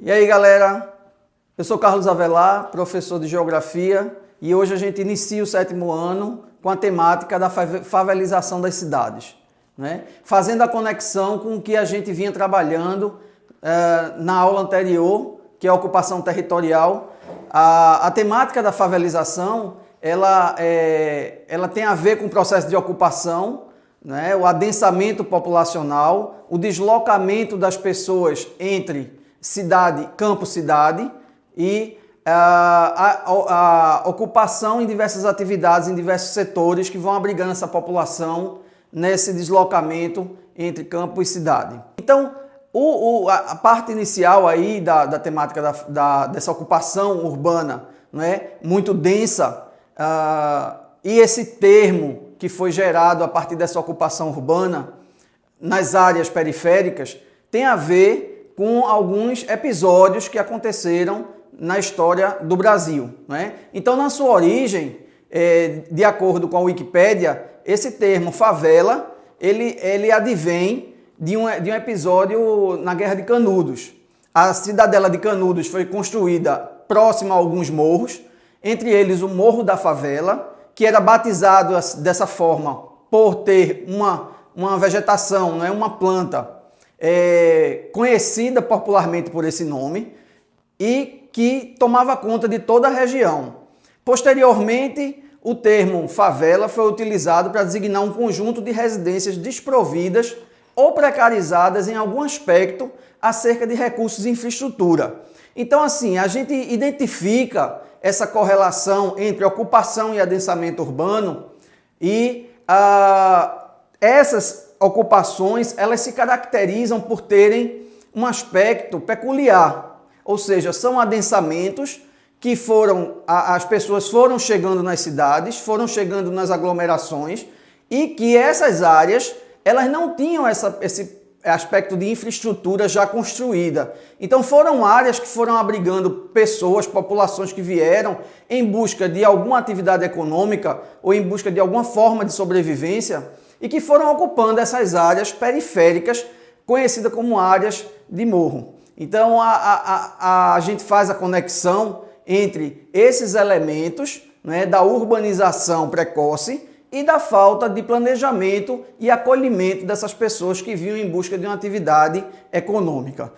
E aí, galera, eu sou Carlos Avelar, professor de Geografia, e hoje a gente inicia o 7º ano com a temática da favelização das cidades, né? Fazendo a conexão com o que a gente vinha trabalhando na aula anterior, que é a ocupação territorial. A temática da favelização, ela tem a ver com o processo de ocupação, né? O adensamento populacional, o deslocamento das pessoas entre cidade, campo-cidade e a ocupação em diversas atividades, em diversos setores que vão abrigando essa população nesse deslocamento entre campo e cidade. Então, a parte inicial aí da temática dessa ocupação urbana, né, muito densa, e esse termo que foi gerado a partir dessa ocupação urbana nas áreas periféricas tem a ver com alguns episódios que aconteceram na história do Brasil, né? Então, na sua origem, de acordo com a Wikipédia, esse termo favela, ele advém de um episódio na Guerra de Canudos. A cidadela de Canudos foi construída próxima a alguns morros, entre eles o Morro da Favela, que era batizado dessa forma por ter uma vegetação, né, uma planta conhecida popularmente por esse nome e que tomava conta de toda a região. Posteriormente, o termo favela foi utilizado para designar um conjunto de residências desprovidas ou precarizadas em algum aspecto acerca de recursos e infraestrutura. Então, assim, a gente identifica essa correlação entre ocupação e adensamento urbano e essas ocupações, elas se caracterizam por terem um aspecto peculiar, ou seja, são adensamentos que as pessoas foram chegando nas cidades, foram chegando nas aglomerações e que essas áreas, elas não tinham esse aspecto de infraestrutura já construída. Então foram áreas que foram abrigando pessoas, populações que vieram em busca de alguma atividade econômica ou em busca de alguma forma de sobrevivência e que foram ocupando essas áreas periféricas, conhecidas como áreas de morro. Então a gente faz a conexão entre esses elementos, né, da urbanização precoce e da falta de planejamento e acolhimento dessas pessoas que vinham em busca de uma atividade econômica.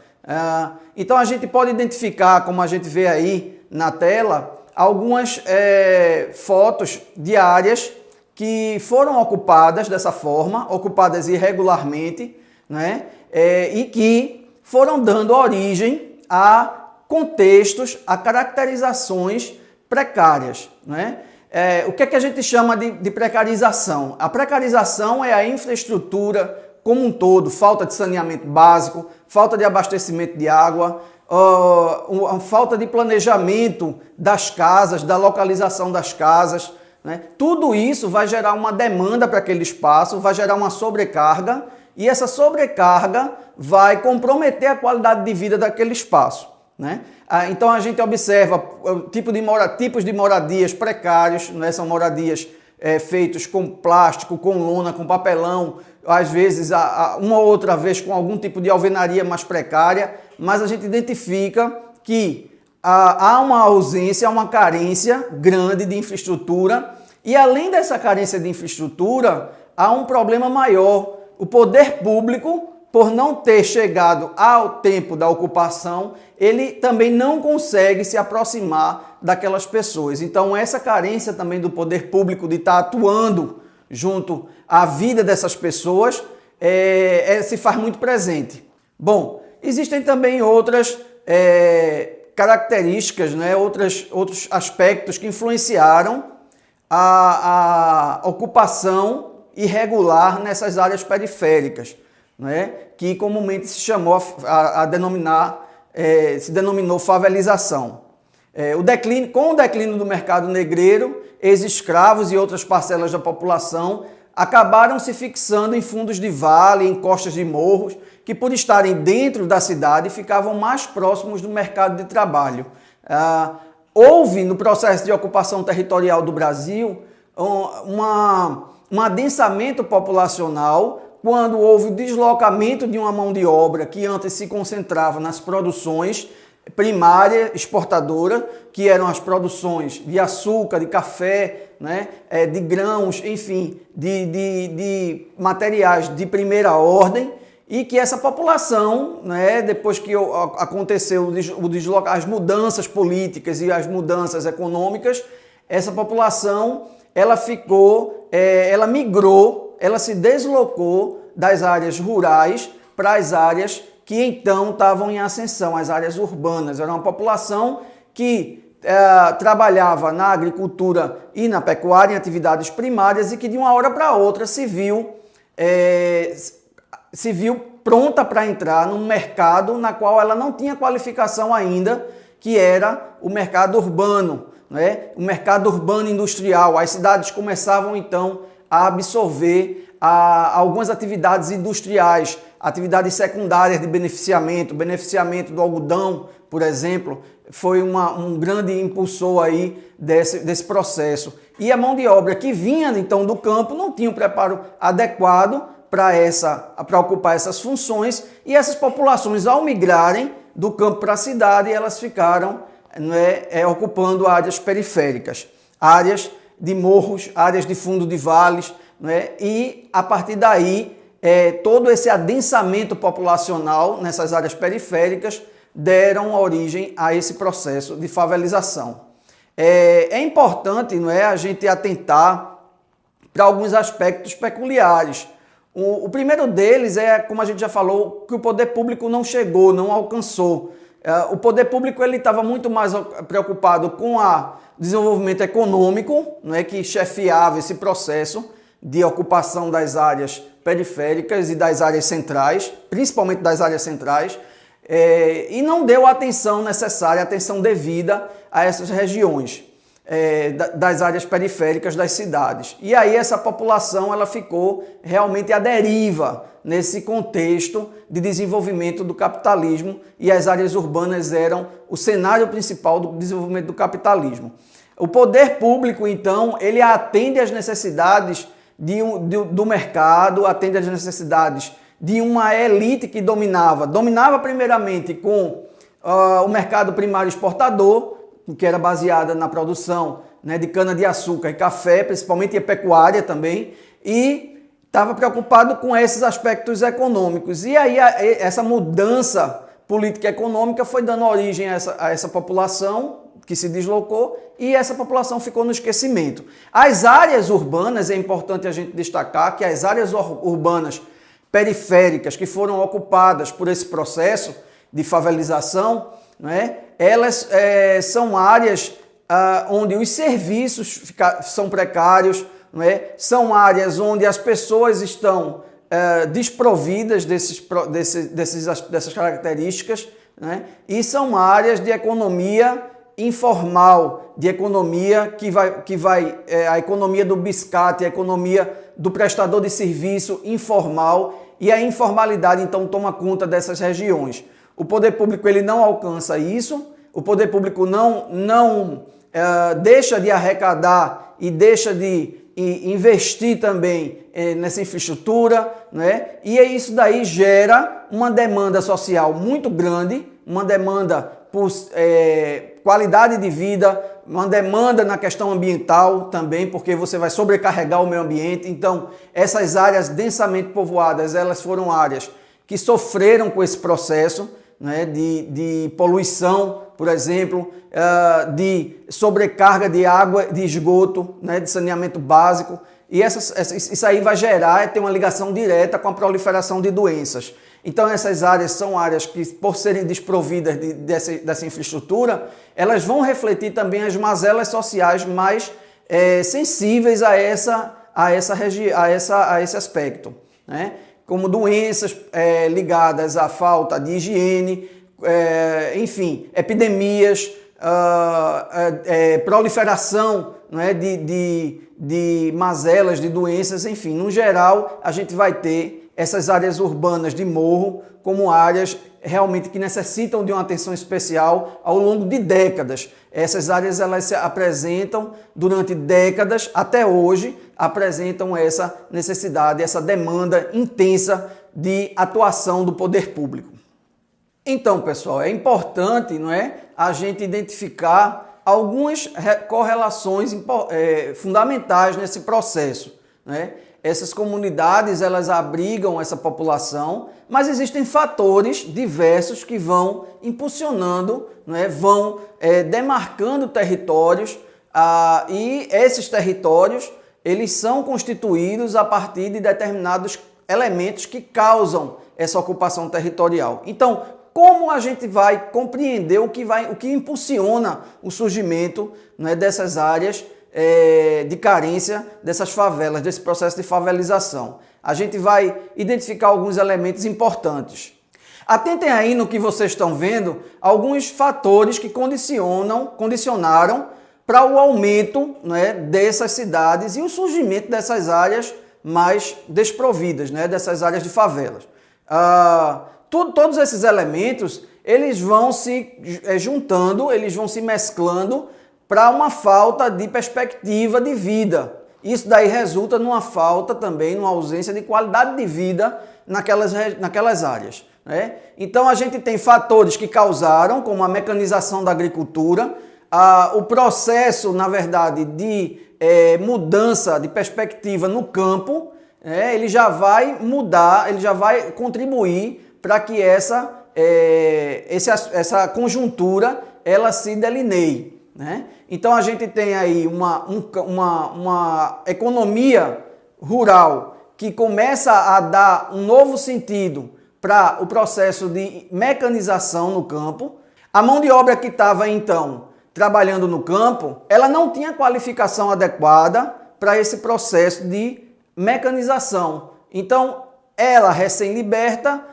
Então a gente pode identificar, como a gente vê aí na tela, algumas fotos de áreas que foram ocupadas dessa forma, ocupadas irregularmente, né? E que foram dando origem a contextos, a caracterizações precárias, né? O que é que a gente chama de precarização? A precarização é a infraestrutura como um todo, falta de saneamento básico, falta de abastecimento de água, falta de planejamento das casas, da localização das casas, né? Tudo isso vai gerar uma demanda para aquele espaço, vai gerar uma sobrecarga e essa sobrecarga vai comprometer a qualidade de vida daquele espaço, né? Então a gente observa tipos de moradias precários, né? São moradias feitas com plástico, com lona, com papelão, às vezes uma ou outra vez com algum tipo de alvenaria mais precária, mas a gente identifica que há uma ausência, uma carência grande de infraestrutura e além dessa carência de infraestrutura, há um problema maior. O poder público, por não ter chegado ao tempo da ocupação, ele também não consegue se aproximar daquelas pessoas. Então essa carência também do poder público de estar atuando junto à vida dessas pessoas se faz muito presente. Bom, existem também outras características, né, outros aspectos que influenciaram a ocupação irregular nessas áreas periféricas, né, que comumente se chamou se denominou favelização. Com o declínio do mercado negreiro, ex-escravos e outras parcelas da população acabaram se fixando em fundos de vale, em costas de morros, que por estarem dentro da cidade ficavam mais próximos do mercado de trabalho. Houve no processo de ocupação territorial do Brasil um adensamento populacional quando houve o deslocamento de uma mão de obra que antes se concentrava nas produções primária exportadora, que eram as produções de açúcar, de café, né, de grãos, enfim, de materiais de primeira ordem, e que essa população, né, depois que aconteceu as mudanças políticas e as mudanças econômicas, essa população ela migrou, ela se deslocou das áreas rurais para as áreas que então estavam em ascensão, as áreas urbanas. Era uma população que trabalhava na agricultura e na pecuária, em atividades primárias, e que de uma hora para outra se viu pronta para entrar num mercado na qual ela não tinha qualificação ainda, que era o mercado urbano, né? O mercado urbano industrial. As cidades começavam então a absorver algumas atividades industriais, atividades secundárias de beneficiamento do algodão, por exemplo, foi um grande impulsor aí desse processo. E a mão de obra que vinha então do campo não tinha um preparo adequado para ocupar essas funções, e essas populações, ao migrarem do campo para a cidade, elas ficaram, né, ocupando áreas periféricas, áreas de morros, áreas de fundo de vales, né, e a partir daí todo esse adensamento populacional nessas áreas periféricas deram origem a esse processo de favelização. É importante, não é, a gente atentar para alguns aspectos peculiares. O primeiro deles é, como a gente já falou, que o poder público não chegou, não alcançou. O poder público estava muito mais preocupado com o desenvolvimento econômico, né, que chefiava esse processo de ocupação das áreas periféricas e das áreas centrais, principalmente das áreas centrais, e não deu a atenção necessária, a atenção devida a essas regiões das áreas periféricas das cidades. E aí essa população ela ficou realmente à deriva nesse contexto de desenvolvimento do capitalismo, e as áreas urbanas eram o cenário principal do desenvolvimento do capitalismo. O poder público, então, ele atende às necessidades do mercado, atende às necessidades de uma elite que dominava primeiramente com o mercado primário exportador, que era baseada na produção, né, de cana-de-açúcar e café, principalmente, e pecuária também, e estava preocupado com esses aspectos econômicos. E aí essa mudança política e econômica foi dando origem a essa população que se deslocou, e essa população ficou no esquecimento. As áreas urbanas, é importante a gente destacar que as áreas urbanas periféricas que foram ocupadas por esse processo de favelização, né, elas são áreas onde os serviços são precários, né, são áreas onde as pessoas estão desprovidas dessas características, né, e são áreas de economia informal, de economia a economia do biscate, a economia do prestador de serviço informal, e a informalidade então toma conta dessas regiões. O poder público ele não alcança isso, o poder público não deixa de arrecadar e deixa de investir também nessa infraestrutura, né? E isso daí gera uma demanda social muito grande, uma demanda por qualidade de vida, uma demanda na questão ambiental também, porque você vai sobrecarregar o meio ambiente. Então, essas áreas densamente povoadas, elas foram áreas que sofreram com esse processo, né, de poluição, por exemplo, de sobrecarga de água, de esgoto, né, de saneamento básico. E isso aí vai ter uma ligação direta com a proliferação de doenças. Então essas áreas são áreas que, por serem desprovidas dessa infraestrutura, elas vão refletir também as mazelas sociais mais sensíveis a esse aspecto, né? Como doenças ligadas à falta de higiene, enfim, epidemias, proliferação, né, de mazelas, de doenças, enfim. No geral, a gente vai ter essas áreas urbanas de morro como áreas realmente que necessitam de uma atenção especial ao longo de décadas. Essas áreas elas se apresentam durante décadas, até hoje, apresentam essa necessidade, essa demanda intensa de atuação do poder público. Então, pessoal, é importante, não é, a gente identificar algumas correlações fundamentais nesse processo, né? Essas comunidades, elas abrigam essa população, mas existem fatores diversos que vão impulsionando, né, vão demarcando territórios, e esses territórios, eles são constituídos a partir de determinados elementos que causam essa ocupação territorial. Então, como a gente vai compreender o que impulsiona o surgimento, né, dessas áreas de carência, dessas favelas, desse processo de favelização? A gente vai identificar alguns elementos importantes. Atentem aí no que vocês estão vendo, alguns fatores que condicionaram para o aumento, né, dessas cidades e o surgimento dessas áreas mais desprovidas, né, dessas áreas de favelas. Todos esses elementos, eles vão se juntando, eles vão se mesclando para uma falta de perspectiva de vida. Isso daí resulta numa falta também, numa ausência de qualidade de vida naquelas áreas, né? Então a gente tem fatores que causaram, como a mecanização da agricultura, o processo, na verdade, de mudança de perspectiva no campo, ele já vai mudar, ele já vai contribuir para que essa conjuntura ela se delineie, né? Então a gente tem aí uma economia rural que começa a dar um novo sentido para o processo de mecanização no campo. A mão de obra que estava então trabalhando no campo, ela não tinha qualificação adequada para esse processo de mecanização. Então, ela, recém-liberta,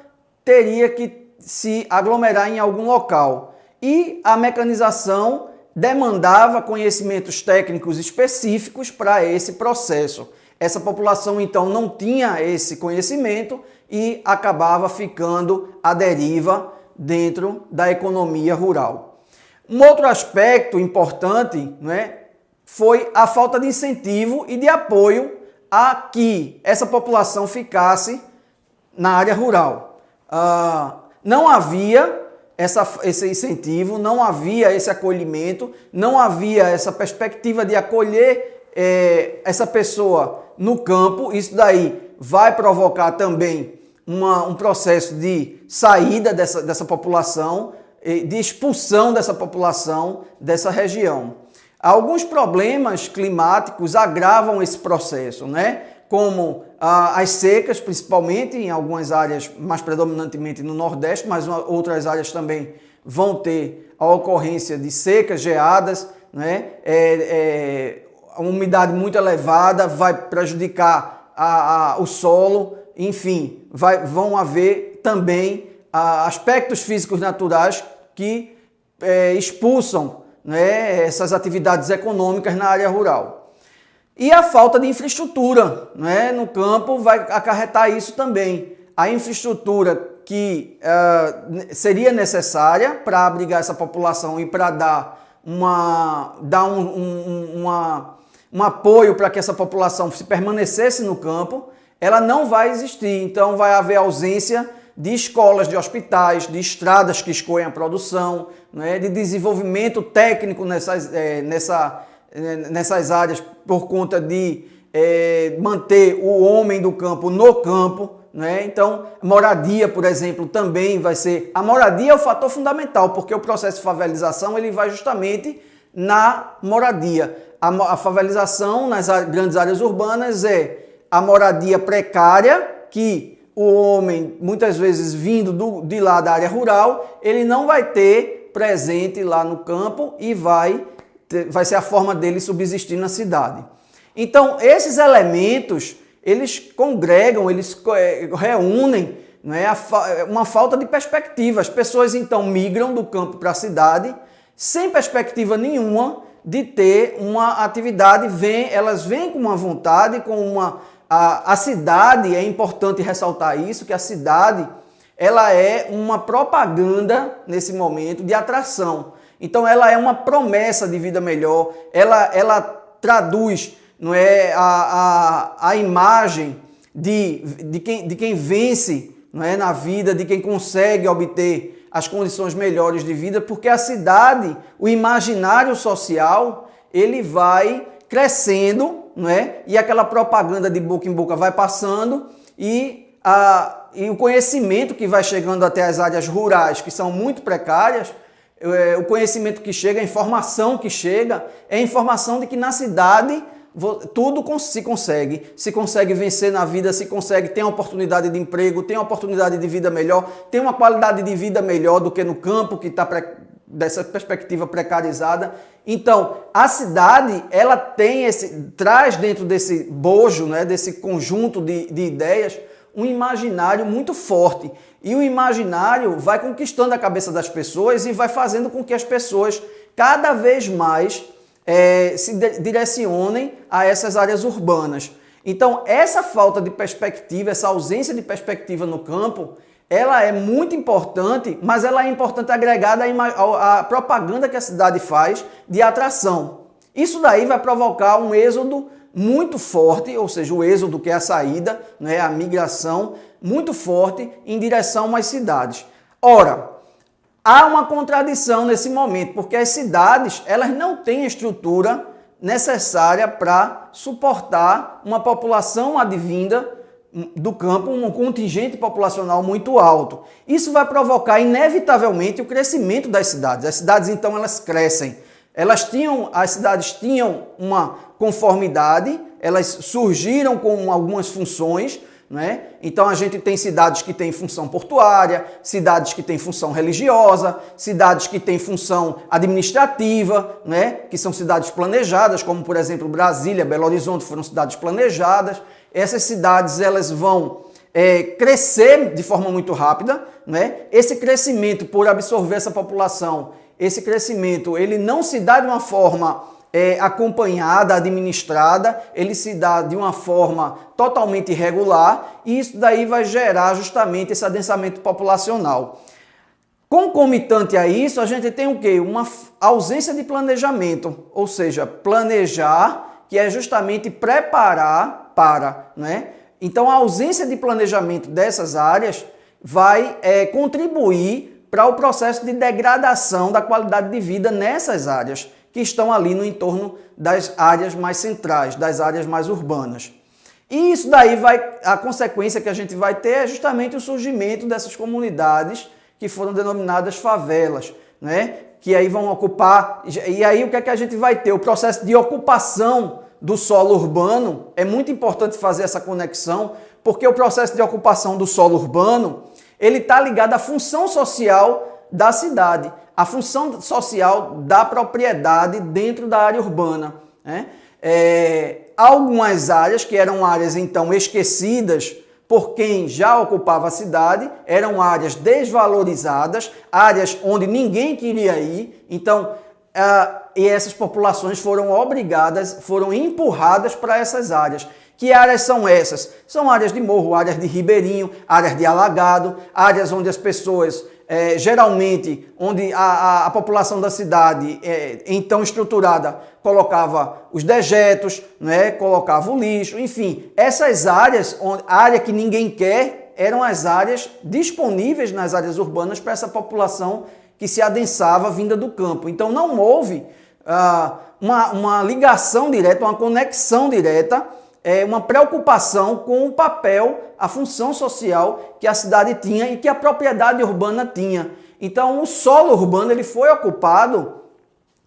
teria que se aglomerar em algum local. E a mecanização demandava conhecimentos técnicos específicos para esse processo. Essa população, então, não tinha esse conhecimento e acabava ficando à deriva dentro da economia rural. Um outro aspecto importante, né, foi a falta de incentivo e de apoio a que essa população ficasse na área rural. Não havia esse incentivo, não havia esse acolhimento, não havia essa perspectiva de acolher essa pessoa no campo. Isso daí vai provocar também um processo de saída dessa população, de expulsão dessa população dessa região. Alguns problemas climáticos agravam esse processo, né? Como as secas, principalmente em algumas áreas, mais predominantemente no Nordeste, mas outras áreas também vão ter a ocorrência de secas, geadas, né? A umidade muito elevada vai prejudicar o solo, enfim, vão haver também aspectos físicos naturais que expulsam, né, essas atividades econômicas na área rural. E a falta de infraestrutura, né, no campo vai acarretar isso também. A infraestrutura que seria necessária para abrigar essa população e para dar um apoio para que essa população se permanecesse no campo, ela não vai existir. Então vai haver ausência de escolas, de hospitais, de estradas que escoem a produção, né, de desenvolvimento técnico nessas áreas por conta de manter o homem do campo no campo, né? Então, moradia, por exemplo, também vai ser... A moradia é o fator fundamental, porque o processo de favelização ele vai justamente na moradia. A favelização nas grandes áreas urbanas é a moradia precária, que o homem, muitas vezes vindo de lá da área rural, ele não vai ter presente lá no campo e vai ser a forma dele subsistir na cidade. Então, esses elementos, eles congregam, eles reúnem, né, uma falta de perspectiva. As pessoas, então, migram do campo para a cidade sem perspectiva nenhuma de ter uma atividade, elas vêm com uma vontade, a cidade, é importante ressaltar isso, que a cidade ela é uma propaganda nesse momento de atração. Então ela é uma promessa de vida melhor, ela traduz, não é, a imagem de quem vence, não é, na vida, de quem consegue obter as condições melhores de vida, porque a cidade, o imaginário social, ele vai crescendo, não é? E aquela propaganda de boca em boca vai passando e o conhecimento que vai chegando até as áreas rurais, que são muito precárias, o conhecimento que chega, a informação que chega, é a informação de que na cidade tudo se consegue vencer na vida, se consegue ter uma oportunidade de emprego, tem uma oportunidade de vida melhor, tem uma qualidade de vida melhor do que no campo, que está dessa perspectiva precarizada. Então, a cidade, ela traz dentro desse bojo, né, desse conjunto de ideias, um imaginário muito forte. E o imaginário vai conquistando a cabeça das pessoas e vai fazendo com que as pessoas cada vez mais se direcionem a essas áreas urbanas. Então, essa falta de perspectiva, essa ausência de perspectiva no campo, ela é muito importante, mas ela é importante agregada à propaganda que a cidade faz de atração. Isso daí vai provocar um êxodo muito forte, ou seja, o êxodo, que é a saída, né, a migração muito forte em direção às cidades. Ora, há uma contradição nesse momento, porque as cidades, elas não têm a estrutura necessária para suportar uma população advinda do campo, um contingente populacional muito alto. Isso vai provocar inevitavelmente o crescimento das cidades. As cidades, então, elas crescem. As cidades tinham uma conformidade, elas surgiram com algumas funções, né? Então a gente tem cidades que têm função portuária, cidades que têm função religiosa, cidades que têm função administrativa, né? Que são cidades planejadas, como por exemplo Brasília, Belo Horizonte foram cidades planejadas. Essas cidades elas vão crescer de forma muito rápida, né? Esse crescimento, por absorver essa população, esse crescimento ele não se dá de uma forma acompanhada, administrada, ele se dá de uma forma totalmente irregular e isso daí vai gerar justamente esse adensamento populacional. Concomitante a isso, a gente tem o quê? Uma ausência de planejamento, ou seja, planejar, que é justamente preparar para, né? Então a ausência de planejamento dessas áreas vai contribuir para o processo de degradação da qualidade de vida nessas áreas que estão ali no entorno das áreas mais centrais, das áreas mais urbanas. E isso daí a consequência que a gente vai ter é justamente o surgimento dessas comunidades que foram denominadas favelas, né? Que aí vão ocupar, e aí o que é que a gente vai ter? O processo de ocupação do solo urbano, é muito importante fazer essa conexão, porque o processo de ocupação do solo urbano, ele está ligado à função social da cidade, a função social da propriedade dentro da área urbana, né? Algumas áreas que eram áreas então esquecidas por quem já ocupava a cidade, eram áreas desvalorizadas, áreas onde ninguém queria ir, então e essas populações foram empurradas para essas áreas. Que áreas são essas? São áreas de morro, áreas de ribeirinho, áreas de alagado, áreas onde as pessoas, geralmente, onde a população da cidade, então estruturada, colocava os dejetos, né, colocava o lixo, enfim. Essas áreas, área que ninguém quer, eram as áreas disponíveis nas áreas urbanas para essa população que se adensava vinda do campo. Então não houve uma ligação direta, uma conexão direta, uma preocupação com o papel, a função social que a cidade tinha e que a propriedade urbana tinha. Então o solo urbano ele foi ocupado,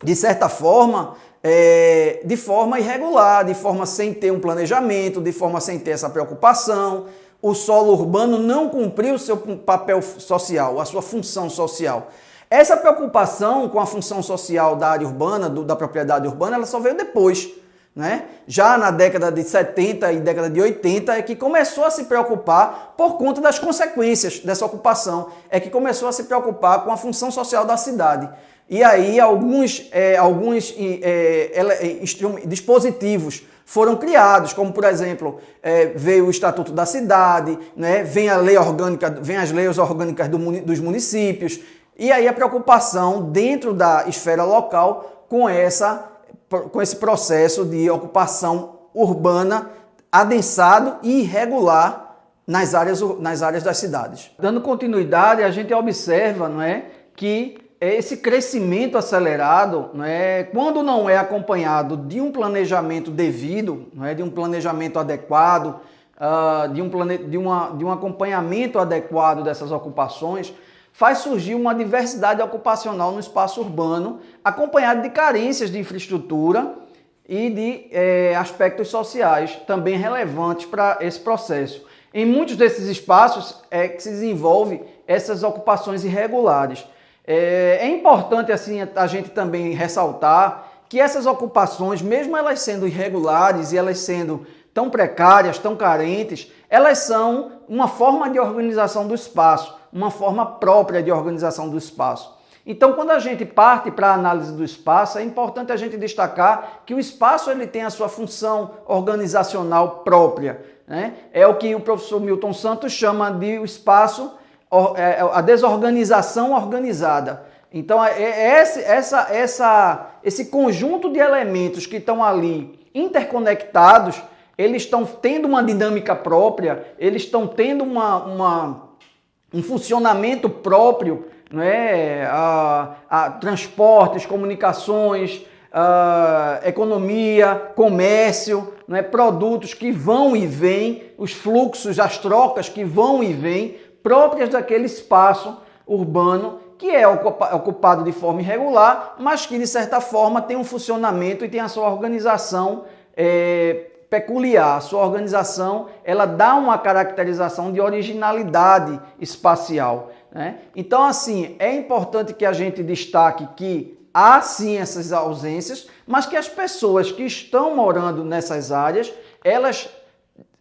de certa forma, de forma irregular, de forma sem ter um planejamento, de forma sem ter essa preocupação. O solo urbano não cumpriu o seu papel social, a sua função social. Essa preocupação com a função social da área urbana, da propriedade urbana, ela só veio depois, né? Já na década de 70 e década de 80 é que começou a se preocupar por conta das consequências dessa ocupação, é que começou a se preocupar com a função social da cidade. E aí alguns dispositivos foram criados, como por exemplo, veio o Estatuto da Cidade, né? Vem a lei orgânica, vem as leis orgânicas dos municípios, e aí a preocupação dentro da esfera local com esse processo de ocupação urbana adensado e irregular nas áreas das cidades. Dando continuidade, a gente observa, não é, que esse crescimento acelerado, não é, quando não é acompanhado de um planejamento devido, não é, de um planejamento adequado, de um acompanhamento adequado dessas ocupações, faz surgir uma diversidade ocupacional no espaço urbano, acompanhado de carências de infraestrutura e de aspectos sociais também relevantes para esse processo. Em muitos desses espaços que se desenvolve essas ocupações irregulares. É importante assim a gente também ressaltar que essas ocupações, mesmo elas sendo irregulares e elas sendo tão precárias, tão carentes, elas são uma forma de organização do espaço, uma forma própria de organização do espaço. Então, quando a gente parte para a análise do espaço, é importante a gente destacar que o espaço ele tem a sua função organizacional própria, né? É o que o professor Milton Santos chama de o espaço, a desorganização organizada. Então, esse conjunto de elementos que estão ali interconectados, eles estão tendo uma dinâmica própria, eles estão tendo um funcionamento próprio, né? Transportes, comunicações, economia, comércio, né? Produtos que vão e vêm, os fluxos, as trocas que vão e vêm, próprias daquele espaço urbano que é ocupado de forma irregular, mas que de certa forma tem um funcionamento e tem a sua organização peculiar. A sua organização ela dá uma caracterização de originalidade espacial, né? Então, assim, é importante que a gente destaque que há sim essas ausências, mas que as pessoas que estão morando nessas áreas, elas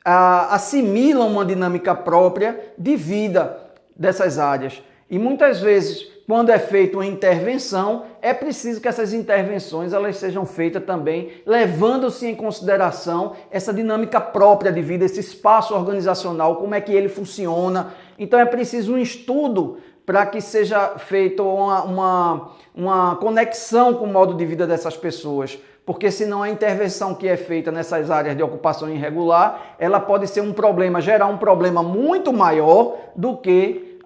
assimilam uma dinâmica própria de vida dessas áreas. E muitas vezes, quando é feita uma intervenção, é preciso que essas intervenções elas sejam feitas também, levando-se em consideração essa dinâmica própria de vida, esse espaço organizacional, como é que ele funciona. Então é preciso um estudo para que seja feita uma conexão com o modo de vida dessas pessoas. Porque senão a intervenção que é feita nessas áreas de ocupação irregular, ela pode ser um problema, gerar um problema muito maior do que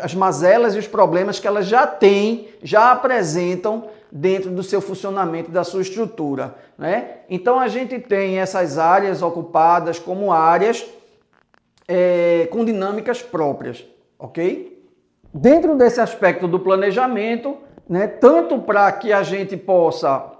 as mazelas e os problemas que elas já têm, já apresentam dentro do seu funcionamento, da sua estrutura, né? Então a gente tem essas áreas ocupadas como áreas com dinâmicas próprias, ok? Dentro desse aspecto do planejamento, né, tanto para que a gente possa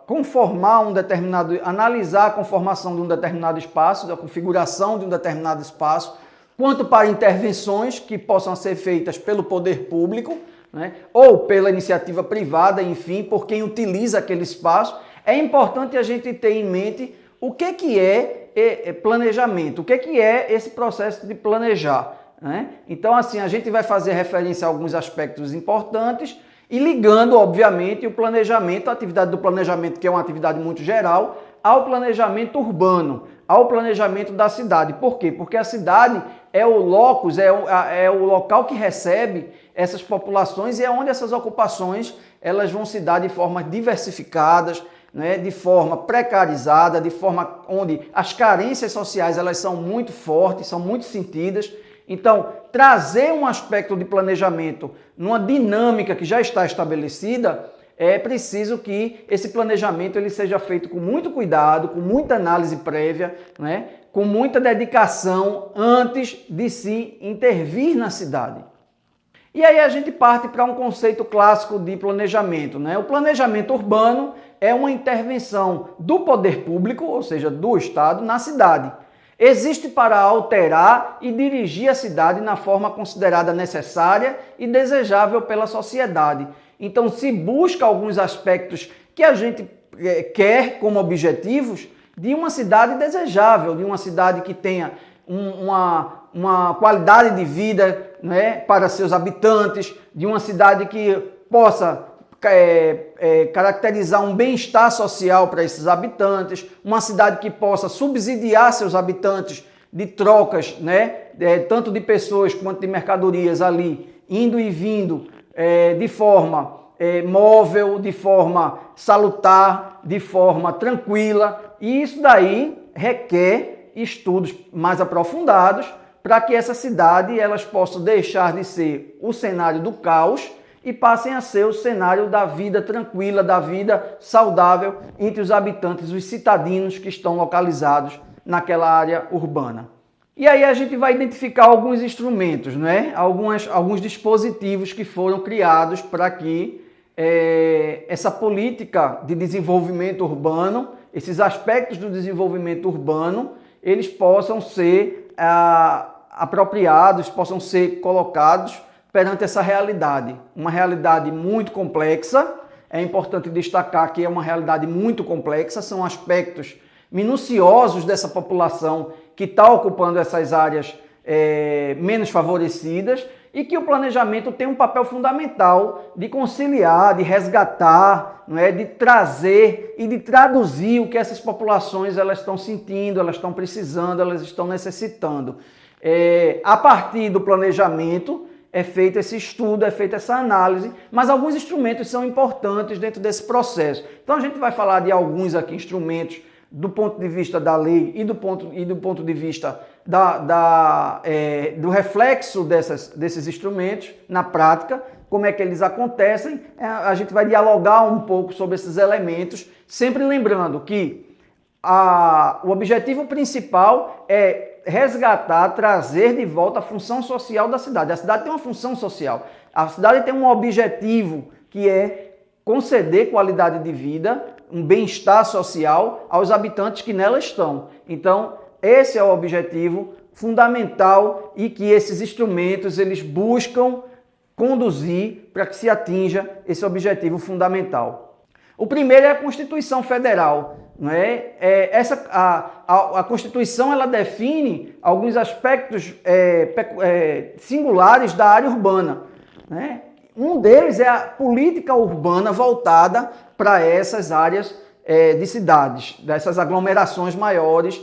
analisar a conformação de um determinado espaço, da configuração de um determinado espaço, quanto para intervenções que possam ser feitas pelo poder público, né, ou pela iniciativa privada, enfim, por quem utiliza aquele espaço, é importante a gente ter em mente o que é planejamento, o que é esse processo de planejar, né? Então, assim, a gente vai fazer referência a alguns aspectos importantes e ligando, obviamente, o planejamento, a atividade do planejamento, que é uma atividade muito geral, ao planejamento urbano, ao planejamento da cidade. Por quê? Porque a cidade é o locus, é o local que recebe essas populações e é onde essas ocupações elas vão se dar de forma diversificadas, né, de forma precarizada, de forma onde as carências sociais elas são muito fortes, são muito sentidas. Então, trazer um aspecto de planejamento numa dinâmica que já está estabelecida, é preciso que esse planejamento ele seja feito com muito cuidado, com muita análise prévia, né, com muita dedicação antes de se intervir na cidade. E aí a gente parte para um conceito clássico de planejamento, né? O planejamento urbano é uma intervenção do poder público, ou seja, do Estado, na cidade. Existe para alterar e dirigir a cidade na forma considerada necessária e desejável pela sociedade. Então, se busca alguns aspectos que a gente quer como objetivos de uma cidade desejável, de uma cidade que tenha uma qualidade de vida, né, para seus habitantes, de uma cidade que possa caracterizar um bem-estar social para esses habitantes, uma cidade que possa subsidiar seus habitantes de trocas, né, tanto de pessoas quanto de mercadorias ali, indo e vindo de forma móvel, de forma salutar, de forma tranquila, e isso daí requer estudos mais aprofundados para que essa cidade elas possam deixar de ser o cenário do caos e passem a ser o cenário da vida tranquila, da vida saudável entre os habitantes, os citadinos que estão localizados naquela área urbana. E aí a gente vai identificar alguns instrumentos, né? Alguns dispositivos que foram criados para que essa política de desenvolvimento urbano, esses aspectos do desenvolvimento urbano, eles possam ser apropriados, possam ser colocados perante essa realidade. Uma realidade muito complexa, é importante destacar que é uma realidade muito complexa, são aspectos minuciosos dessa população que está ocupando essas áreas menos favorecidas e que o planejamento tem um papel fundamental de conciliar, de resgatar, não é? De trazer e de traduzir o que essas populações elas estão sentindo, elas estão precisando, elas estão necessitando. A partir do planejamento é feito esse estudo, é feita essa análise, mas alguns instrumentos são importantes dentro desse processo. Então a gente vai falar de alguns aqui instrumentos do ponto de vista da lei e do ponto de vista do reflexo desses instrumentos na prática, como é que eles acontecem. A gente vai dialogar um pouco sobre esses elementos, sempre lembrando que o objetivo principal é resgatar, trazer de volta a função social da cidade. A cidade tem uma função social, a cidade tem um objetivo que é conceder qualidade de vida, um bem-estar social aos habitantes que nela estão. Então, esse é o objetivo fundamental e que esses instrumentos eles buscam conduzir para que se atinja esse objetivo fundamental. O primeiro é a Constituição Federal. Não é? A Constituição ela define alguns aspectos singulares da área urbana. Né? Um deles é a política urbana voltada para essas áreas de cidades, dessas aglomerações maiores,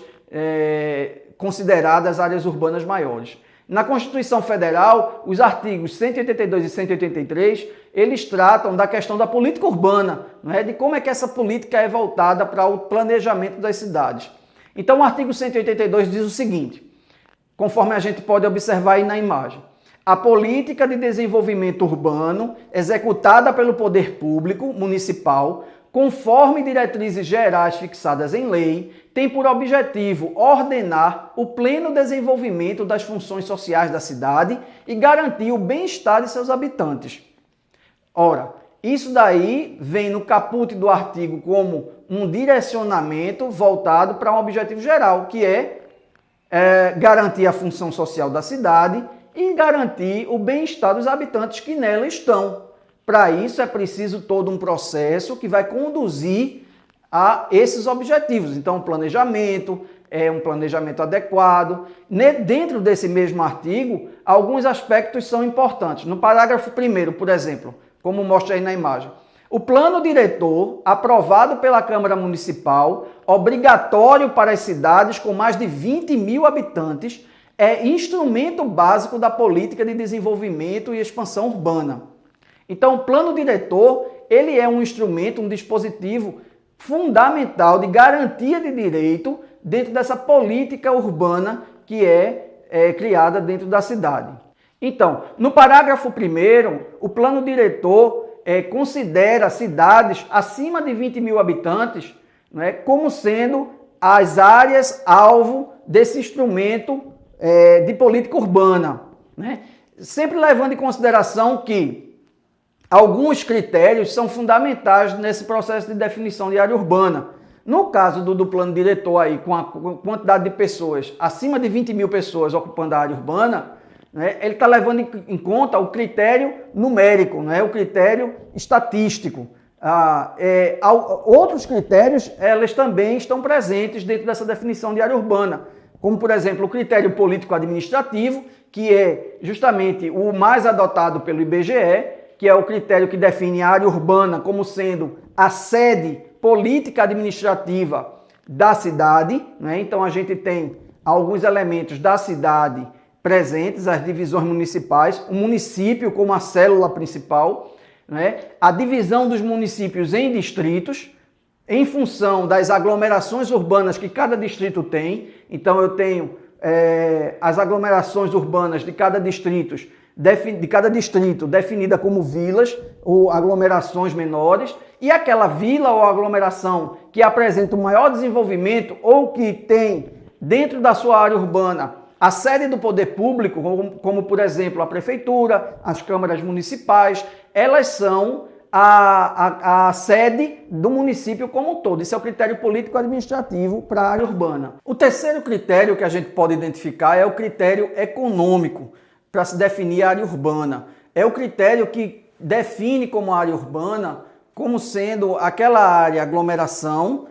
consideradas áreas urbanas maiores. Na Constituição Federal, os artigos 182 e 183, eles tratam da questão da política urbana, não é? De como é que essa política é voltada para o planejamento das cidades. Então, o artigo 182 diz o seguinte, conforme a gente pode observar aí na imagem: a política de desenvolvimento urbano executada pelo poder público municipal, conforme diretrizes gerais fixadas em lei, tem por objetivo ordenar o pleno desenvolvimento das funções sociais da cidade e garantir o bem-estar de seus habitantes. Ora, isso daí vem no caput do artigo como um direcionamento voltado para um objetivo geral, que é garantir a função social da cidade e garantir o bem-estar dos habitantes que nela estão. Para isso é preciso todo um processo que vai conduzir a esses objetivos. Então, um planejamento adequado. Dentro desse mesmo artigo, alguns aspectos são importantes. No parágrafo 1º, por exemplo, como mostra aí na imagem, o plano diretor, aprovado pela Câmara Municipal, obrigatório para as cidades com mais de 20 mil habitantes, é instrumento básico da política de desenvolvimento e expansão urbana. Então, o plano diretor, ele é um instrumento, um dispositivo fundamental de garantia de direito dentro dessa política urbana que é criada dentro da cidade. Então, no parágrafo 1º, o plano diretor considera cidades acima de 20 mil habitantes, né, como sendo as áreas alvo desse instrumento de política urbana, né? Sempre levando em consideração que alguns critérios são fundamentais nesse processo de definição de área urbana. No caso do plano diretor aí, com a quantidade de pessoas, acima de 20 mil pessoas ocupando a área urbana, né, ele está levando em conta o critério numérico, né, o critério estatístico. Outros critérios, elas também estão presentes dentro dessa definição de área urbana, como, por exemplo, o critério político-administrativo, que é justamente o mais adotado pelo IBGE, que é o critério que define a área urbana como sendo a sede política administrativa da cidade, né? Então a gente tem alguns elementos da cidade presentes, as divisões municipais, o município como a célula principal, né? A divisão dos municípios em distritos, em função das aglomerações urbanas que cada distrito tem. Então eu tenho as aglomerações urbanas de cada distrito definida como vilas ou aglomerações menores, e aquela vila ou aglomeração que apresenta o maior desenvolvimento ou que tem dentro da sua área urbana a sede do poder público, como por exemplo a prefeitura, as câmaras municipais, elas são a sede do município como um todo. Isso é o critério político-administrativo para a área urbana. O terceiro critério que a gente pode identificar é o critério econômico para se definir a área urbana. É o critério que define como área urbana como sendo aquela área aglomeração,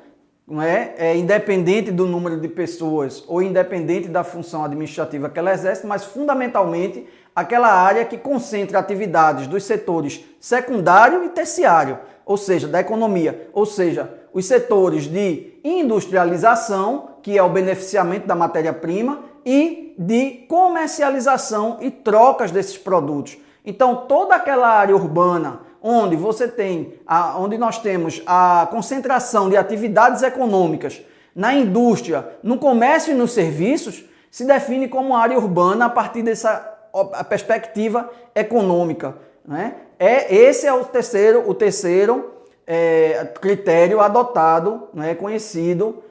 não é? Independente do número de pessoas ou independente da função administrativa que ela exerce, mas fundamentalmente aquela área que concentra atividades dos setores secundário e terciário, ou seja, da economia, ou seja, os setores de industrialização, que é o beneficiamento da matéria-prima, e de comercialização e trocas desses produtos. Então, toda aquela área urbana onde onde nós temos a concentração de atividades econômicas na indústria, no comércio e nos serviços, se define como área urbana a partir dessa perspectiva econômica, né? Esse é o terceiro critério adotado, né, conhecido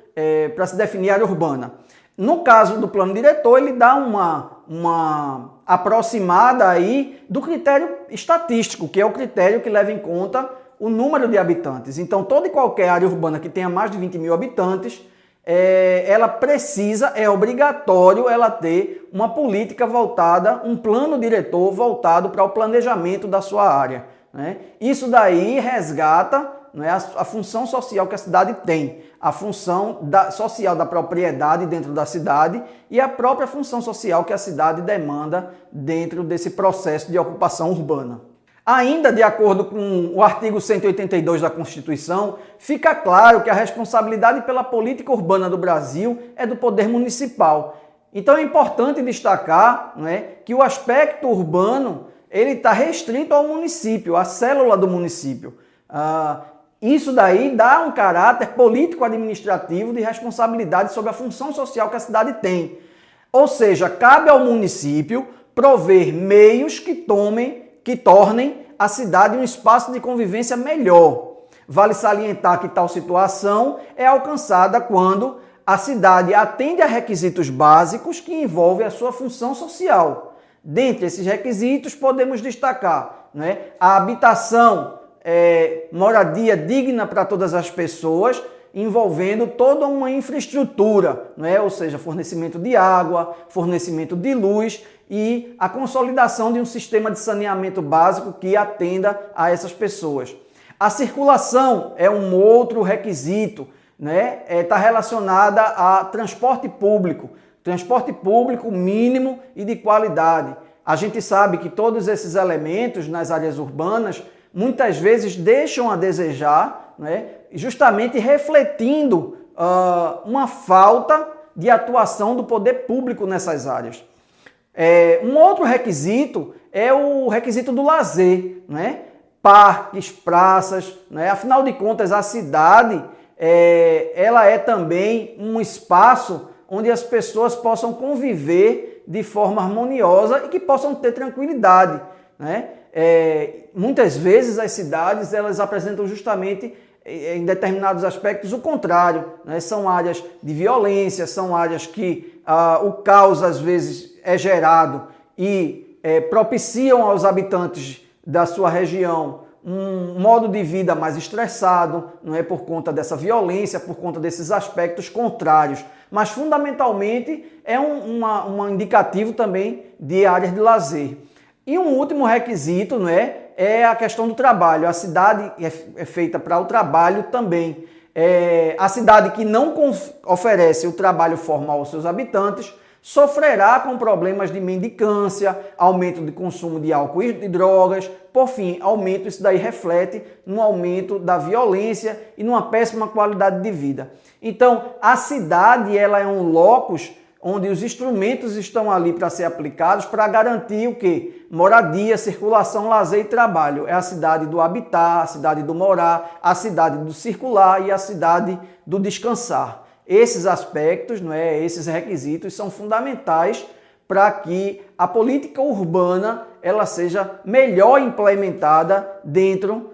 para se definir área urbana. No caso do plano diretor, ele dá uma aproximada aí do critério estatístico, que é o critério que leva em conta o número de habitantes. Então, toda e qualquer área urbana que tenha mais de 20 mil habitantes, ela precisa, é obrigatório ela ter uma política voltada, um plano diretor voltado para o planejamento da sua área, né? Isso daí resgata, né, a função social que a cidade tem, a função social da propriedade dentro da cidade e a própria função social que a cidade demanda dentro desse processo de ocupação urbana. Ainda de acordo com o artigo 182 da Constituição, fica claro que a responsabilidade pela política urbana do Brasil é do poder municipal. Então é importante destacar, né, que o aspecto urbano ele está restrito ao município, à célula do município. Isso daí dá um caráter político-administrativo de responsabilidade sobre a função social que a cidade tem. Ou seja, cabe ao município prover meios que tornem a cidade um espaço de convivência melhor. Vale salientar que tal situação é alcançada quando a cidade atende a requisitos básicos que envolvem a sua função social. Dentre esses requisitos, podemos destacar, né, a habitação, moradia digna para todas as pessoas, envolvendo toda uma infraestrutura, né? Ou seja, fornecimento de água, fornecimento de luz e a consolidação de um sistema de saneamento básico que atenda a essas pessoas. A circulação é um outro requisito, né? Está relacionada a transporte público mínimo e de qualidade. A gente sabe que todos esses elementos nas áreas urbanas muitas vezes deixam a desejar, né? Justamente refletindo uma falta de atuação do poder público nessas áreas. Um outro requisito é o requisito do lazer, né? Parques, praças, né? Afinal de contas, a cidade ela é também um espaço onde as pessoas possam conviver de forma harmoniosa e que possam ter tranquilidade, né? Muitas vezes as cidades elas apresentam justamente em determinados aspectos o contrário, né? São áreas de violência, são áreas que o caos às vezes é gerado e propiciam aos habitantes da sua região um modo de vida mais estressado, não é, por conta dessa violência, por conta desses aspectos contrários. Mas fundamentalmente é um indicativo também de áreas de lazer. E um último requisito, não é a questão do trabalho. A cidade é feita para o trabalho também. A cidade que não oferece o trabalho formal aos seus habitantes sofrerá com problemas de mendicância, aumento de consumo de álcool e de drogas, por fim, isso daí reflete no aumento da violência e numa péssima qualidade de vida. Então, a cidade ela é um locus onde os instrumentos estão ali para ser aplicados para garantir o quê? Moradia, circulação, lazer e trabalho. É a cidade do habitar, a cidade do morar, a cidade do circular e a cidade do descansar. Esses aspectos, não é, esses requisitos são fundamentais para que a política urbana ela seja melhor implementada dentro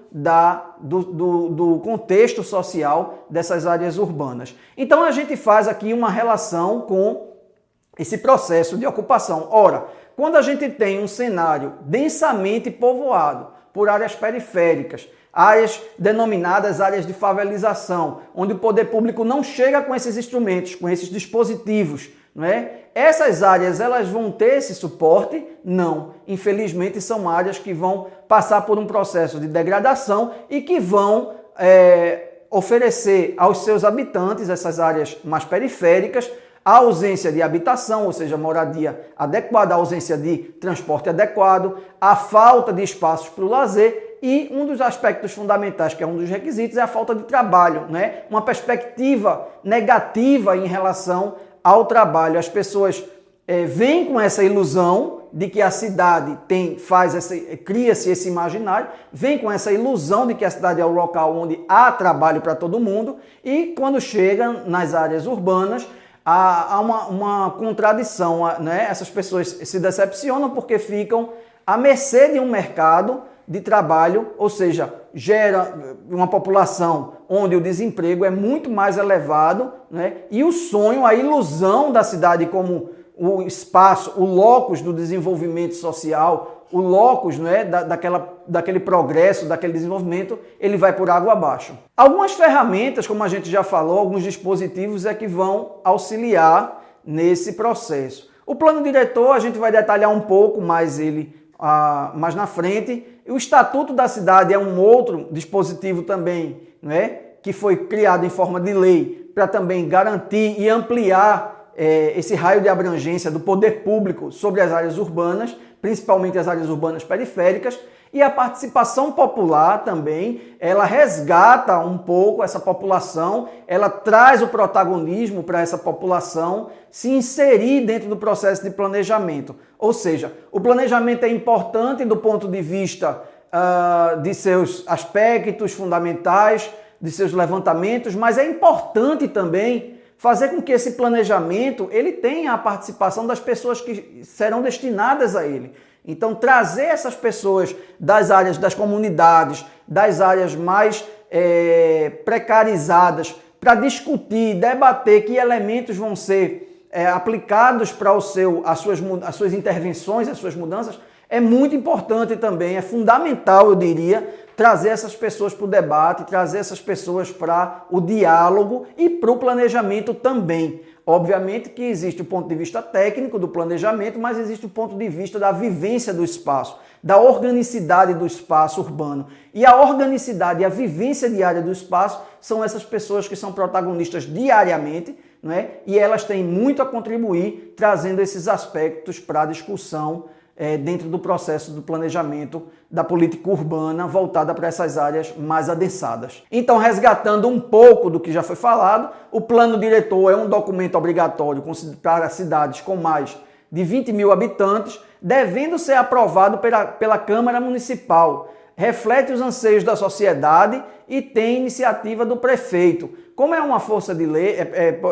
do contexto social dessas áreas urbanas. Então a gente faz aqui uma relação com esse processo de ocupação. Ora, quando a gente tem um cenário densamente povoado por áreas periféricas, áreas denominadas áreas de favelização, onde o poder público não chega com esses instrumentos, com esses dispositivos, não é? Essas áreas elas vão ter esse suporte? Não. Infelizmente são áreas que vão passar por um processo de degradação e que vão oferecer aos seus habitantes, essas áreas mais periféricas, a ausência de habitação, ou seja, moradia adequada, a ausência de transporte adequado, a falta de espaços para o lazer e um dos aspectos fundamentais, que é um dos requisitos, é a falta de trabalho, né? Uma perspectiva negativa em relação ao trabalho. As pessoas vêm com essa ilusão de que a cidade cria-se esse imaginário, vem com essa ilusão de que a cidade é o local onde há trabalho para todo mundo e quando chegam nas áreas urbanas, há uma contradição, né? Essas pessoas se decepcionam porque ficam à mercê de um mercado de trabalho, ou seja, gera uma população onde o desemprego é muito mais elevado, né? E o sonho, a ilusão da cidade como o espaço, o locus do desenvolvimento social, o locus, né, daquele progresso, daquele desenvolvimento, ele vai por água abaixo. Algumas ferramentas, como a gente já falou, alguns dispositivos é que vão auxiliar nesse processo. O plano diretor, a gente vai detalhar um pouco mais ele mais na frente. O Estatuto da Cidade é um outro dispositivo também, né, que foi criado em forma de lei para também garantir e ampliar esse raio de abrangência do poder público sobre as áreas urbanas, principalmente as áreas urbanas periféricas, e a participação popular também, ela resgata um pouco essa população, ela traz o protagonismo para essa população se inserir dentro do processo de planejamento. Ou seja, o planejamento é importante do ponto de vista de seus aspectos fundamentais, de seus levantamentos, mas é importante também fazer com que esse planejamento ele tenha a participação das pessoas que serão destinadas a ele. Então, trazer essas pessoas das áreas das comunidades, das áreas mais precarizadas, para discutir, debater que elementos vão ser aplicados para as suas intervenções, as suas mudanças, é muito importante também, é fundamental, eu diria, trazer essas pessoas para o debate, trazer essas pessoas para o diálogo e para o planejamento também. Obviamente que existe o ponto de vista técnico do planejamento, mas existe o ponto de vista da vivência do espaço, da organicidade do espaço urbano. E a organicidade e a vivência diária do espaço são essas pessoas que são protagonistas diariamente, não é? E elas têm muito a contribuir trazendo esses aspectos para a discussão dentro do processo do planejamento da política urbana voltada para essas áreas mais adensadas. Então, resgatando um pouco do que já foi falado, o plano diretor é um documento obrigatório para cidades com mais de 20 mil habitantes, devendo ser aprovado pela Câmara Municipal. Reflete os anseios da sociedade e tem iniciativa do prefeito. Como é uma força de lei,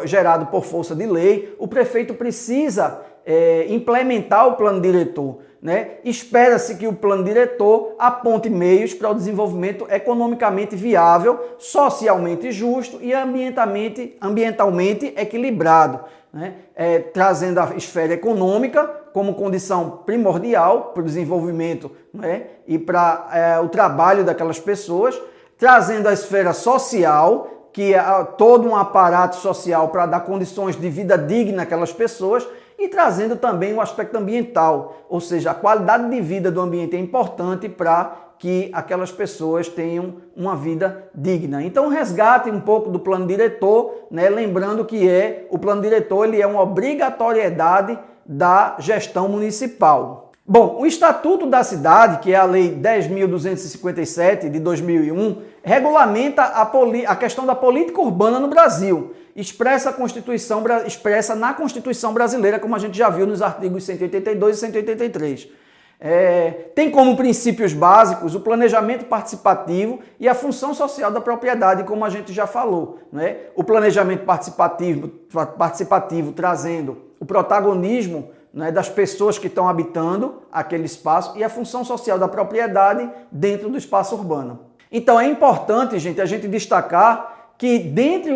gerado por força de lei, o prefeito precisa implementar o plano diretor, né? Espera-se que o plano diretor aponte meios para o desenvolvimento economicamente viável, socialmente justo e ambientalmente equilibrado, né? Trazendo a esfera econômica como condição primordial para o desenvolvimento, né? E para o trabalho daquelas pessoas, trazendo a esfera social, que é todo um aparato social para dar condições de vida digna àquelas pessoas, e trazendo também o aspecto ambiental, ou seja, a qualidade de vida do ambiente é importante para que aquelas pessoas tenham uma vida digna. Então, resgate um pouco do plano diretor, né? Lembrando que o plano diretor ele é uma obrigatoriedade da gestão municipal. Bom, o Estatuto da Cidade, que é a Lei 10.257 de 2001, regulamenta a questão da política urbana no Brasil. Expressa na Constituição brasileira, como a gente já viu nos artigos 182 e 183. Tem como princípios básicos o planejamento participativo e a função social da propriedade, como a gente já falou, né? O planejamento participativo trazendo o protagonismo, né, das pessoas que estão habitando aquele espaço e a função social da propriedade dentro do espaço urbano. Então é importante, gente, a gente destacar que dentre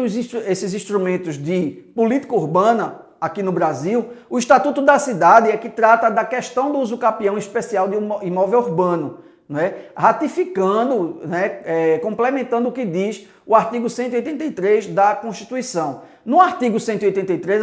esses instrumentos de política urbana aqui no Brasil, o Estatuto da Cidade é que trata da questão do uso capião especial de um imóvel urbano, né? Ratificando, né, complementando o que diz o artigo 183 da Constituição. No artigo 183,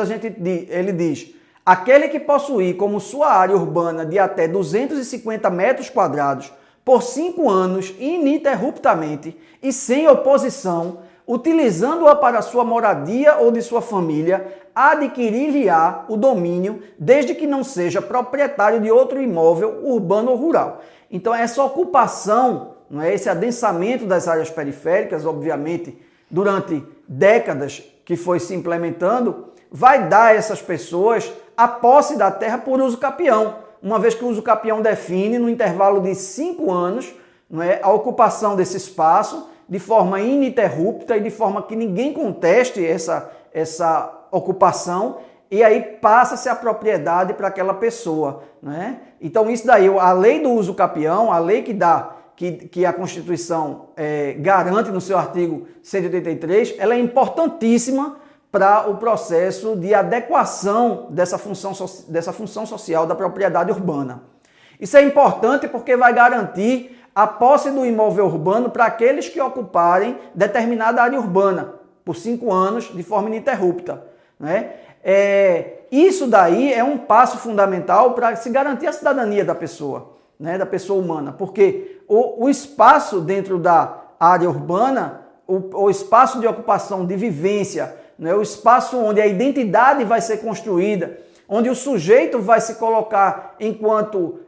ele diz: aquele que possuir como sua área urbana de até 250 metros quadrados por 5 anos ininterruptamente e sem oposição, utilizando-a para sua moradia ou de sua família, adquirir-lhe-á o domínio, desde que não seja proprietário de outro imóvel urbano ou rural. Então essa ocupação, não é, esse adensamento das áreas periféricas, obviamente, durante décadas que foi se implementando, vai dar a essas pessoas a posse da terra por uso capião, uma vez que o uso capião define, no intervalo de 5 anos, não é, a ocupação desse espaço de forma ininterrupta e de forma que ninguém conteste essa ocupação, e aí passa-se a propriedade para aquela pessoa, né? Então isso daí, a lei do uso capião, a lei que a Constituição garante no seu artigo 183, ela é importantíssima para o processo de adequação dessa função social da propriedade urbana. Isso é importante porque vai garantir a posse do imóvel urbano para aqueles que ocuparem determinada área urbana por 5 anos de forma ininterrupta, né? Isso daí é um passo fundamental para se garantir a cidadania da pessoa, né, da pessoa humana, porque o espaço dentro da área urbana, o espaço de ocupação, de vivência, né, o espaço onde a identidade vai ser construída, onde o sujeito vai se colocar enquanto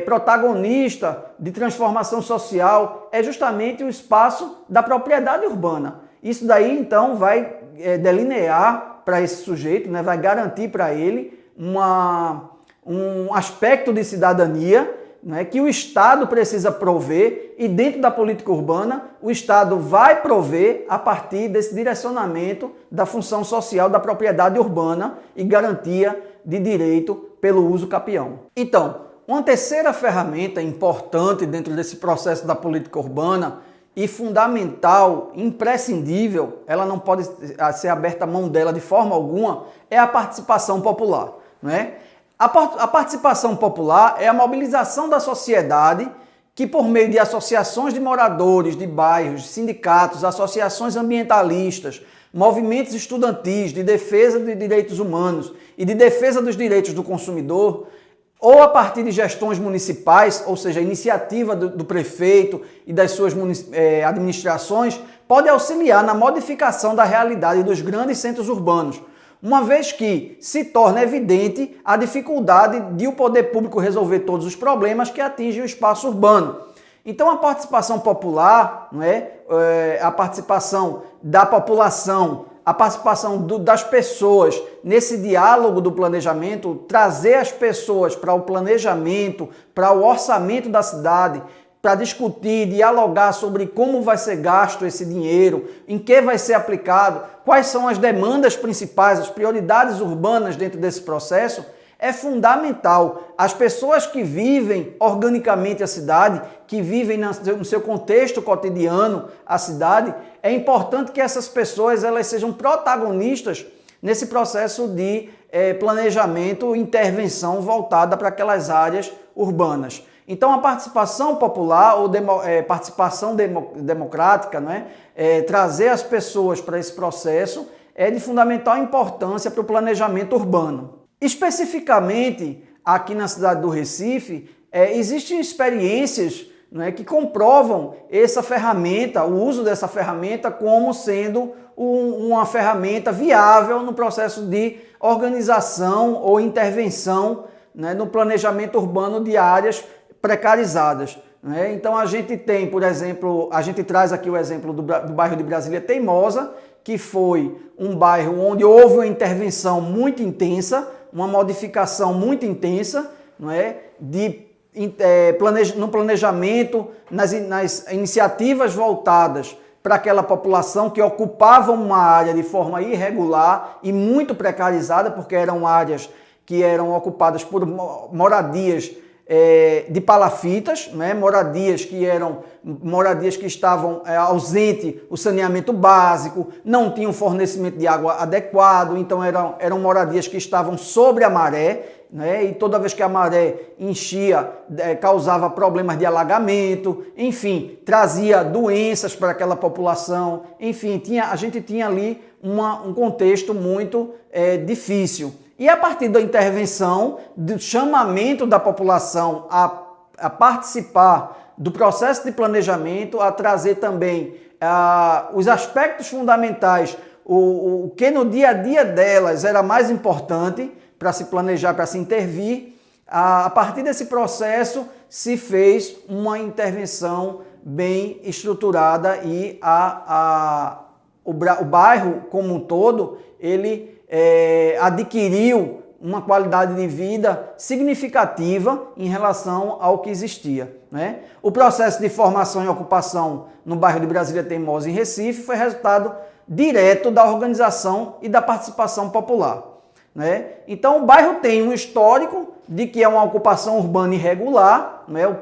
protagonista de transformação social, é justamente o espaço da propriedade urbana. Isso daí, então, vai delinear para esse sujeito, né, vai garantir para ele um aspecto de cidadania, né, que o Estado precisa prover, e dentro da política urbana, o Estado vai prover a partir desse direcionamento da função social da propriedade urbana e garantia de direito pelo uso capião. Então, uma terceira ferramenta importante dentro desse processo da política urbana e fundamental, imprescindível, ela não pode ser aberta a mão dela de forma alguma, é a participação popular, né? A participação popular é a mobilização da sociedade que, por meio de associações de moradores, de bairros, sindicatos, associações ambientalistas, movimentos estudantis de defesa de direitos humanos e de defesa dos direitos do consumidor, ou a partir de gestões municipais, ou seja, a iniciativa do prefeito e das suas administrações, pode auxiliar na modificação da realidade dos grandes centros urbanos, uma vez que se torna evidente a dificuldade de o poder público resolver todos os problemas que atingem o espaço urbano. Então a participação popular, não é? A participação da população, a participação das pessoas nesse diálogo do planejamento, trazer as pessoas para o planejamento, para o orçamento da cidade, para discutir, dialogar sobre como vai ser gasto esse dinheiro, em que vai ser aplicado, quais são as demandas principais, as prioridades urbanas dentro desse processo, é fundamental. As pessoas que vivem organicamente a cidade, que vivem no seu contexto cotidiano a cidade, é importante que essas pessoas elas sejam protagonistas nesse processo de planejamento e intervenção voltada para aquelas áreas urbanas. Então a participação popular ou participação democrática, não é? Trazer as pessoas para esse processo é de fundamental importância para o planejamento urbano. Especificamente aqui na cidade do Recife, existem experiências, não é, que comprovam essa ferramenta, o uso dessa ferramenta como sendo uma ferramenta viável no processo de organização ou intervenção né, no planejamento urbano de áreas precarizadas. Né? Então a gente tem, por exemplo, a gente traz aqui o exemplo do bairro de Brasília Teimosa, que foi um bairro onde houve uma intervenção muito intensa, uma modificação muito intensa, não é? No planejamento, nas iniciativas voltadas para aquela população que ocupava uma área de forma irregular e muito precarizada, porque eram áreas que eram ocupadas por moradias de palafitas, né? moradias que estavam ausentes o saneamento básico, não tinham fornecimento de água adequado, então eram moradias que estavam sobre a maré, né? E toda vez que a maré enchia, causava problemas de alagamento, enfim, trazia doenças para aquela população, enfim, a gente tinha ali um contexto muito difícil. E a partir da intervenção, do chamamento da população a participar do processo de planejamento, a trazer também os aspectos fundamentais, o que no dia a dia delas era mais importante para se planejar, para se intervir, a partir desse processo se fez uma intervenção bem estruturada e o bairro como um todo, ele adquiriu uma qualidade de vida significativa em relação ao que existia. Né? O processo de formação e ocupação no bairro de Brasília Teimosa, em Recife, foi resultado direto da organização e da participação popular. Né? Então o bairro tem um histórico de que é uma ocupação urbana irregular, né? O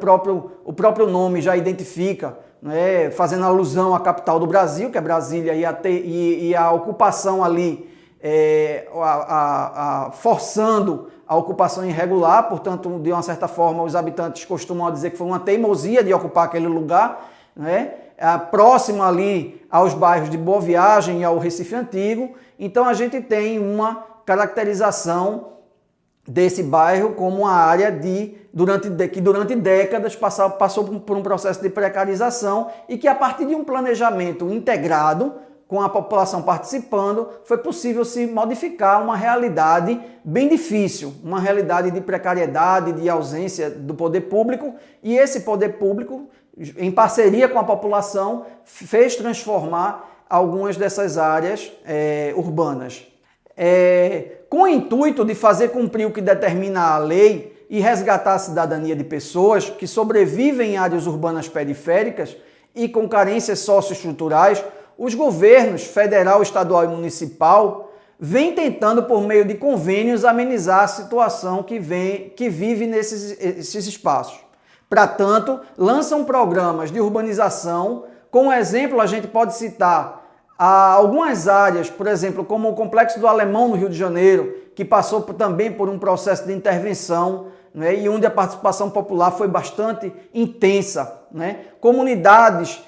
próprio nome já identifica, né? Fazendo alusão à capital do Brasil, que é Brasília, e a ocupação ali forçando a ocupação irregular, portanto, de uma certa forma, os habitantes costumam dizer que foi uma teimosia de ocupar aquele lugar, né? Próximo ali aos bairros de Boa Viagem e ao Recife Antigo. Então a gente tem uma caracterização desse bairro como uma área que durante décadas passou por um processo de precarização e que a partir de um planejamento integrado, com a população participando, foi possível se modificar uma realidade bem difícil, uma realidade de precariedade, de ausência do poder público, e esse poder público, em parceria com a população, fez transformar algumas dessas áreas urbanas. Com o intuito de fazer cumprir o que determina a lei e resgatar a cidadania de pessoas que sobrevivem em áreas urbanas periféricas e com carências socioestruturais, os governos federal, estadual e municipal vêm tentando, por meio de convênios, amenizar a situação que vive nesses espaços. Para tanto, lançam programas de urbanização. Como exemplo, a gente pode citar algumas áreas, por exemplo, como o Complexo do Alemão, no Rio de Janeiro, que passou também por um processo de intervenção, né, e onde a participação popular foi bastante intensa. Né? Comunidades